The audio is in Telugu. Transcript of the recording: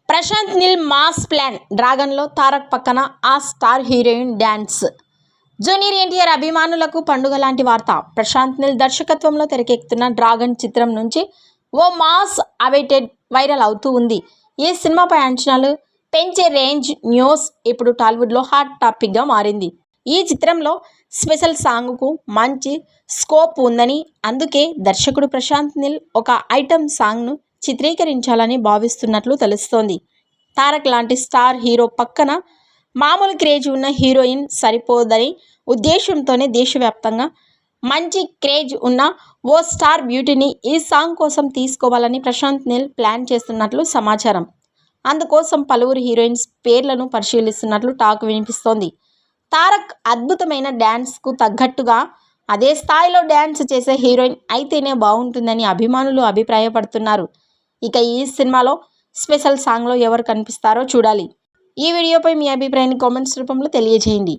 ప్రశాంత్ నీల్ మాస్ ప్లాన్ డ్రాగన్లో తారక్ పక్కన ఆ star heroine dance. Junior NTR అభిమానులకు పండుగ లాంటి వార్త. ప్రశాంత్ నీల్ దర్శకత్వంలో తెరకెక్కుతున్న డ్రాగన్ చిత్రం నుంచి ఓ మాస్ అవైటెడ్ వైరల్ అవుతూ ఉంది. ఈ సినిమాపై అంచనాలు పెంచే రేంజ్ న్యూస్ ఇప్పుడు టాలీవుడ్లో హాట్ టాపిక్గా మారింది. ఈ చిత్రంలో స్పెషల్ సాంగ్కు మంచి స్కోప్ ఉందని, అందుకే దర్శకుడు ప్రశాంత్ నీల్ ఒక ఐటమ్ సాంగ్ను చిత్రీకరించాలని భావిస్తున్నట్లు తెలుస్తోంది. తారక్ లాంటి స్టార్ హీరో పక్కన మామూలు క్రేజ్ ఉన్న హీరోయిన్ సరిపోదని ఉద్దేశంతోనే దేశవ్యాప్తంగా మంచి క్రేజ్ ఉన్న ఓ స్టార్ బ్యూటీని ఈ సాంగ్ కోసం తీసుకోవాలని ప్రశాంత్ నీల్ ప్లాన్ చేస్తున్నట్లు సమాచారం. అందుకోసం పలువురు హీరోయిన్స్ పేర్లను పరిశీలిస్తున్నట్లు టాక్ వినిపిస్తోంది. తారక్ అద్భుతమైన డ్యాన్స్కు తగ్గట్టుగా అదే స్థాయిలో డ్యాన్స్ చేసే హీరోయిన్ అయితేనే బాగుంటుందని అభిమానులు అభిప్రాయపడుతున్నారు. ఇక ఈ సినిమాలో స్పెషల్ సాంగ్లో ఎవరు కనిపిస్తారో చూడాలి. ఈ వీడియోపై మీ అభిప్రాయాన్ని కామెంట్స్ రూపంలో తెలియజేయండి.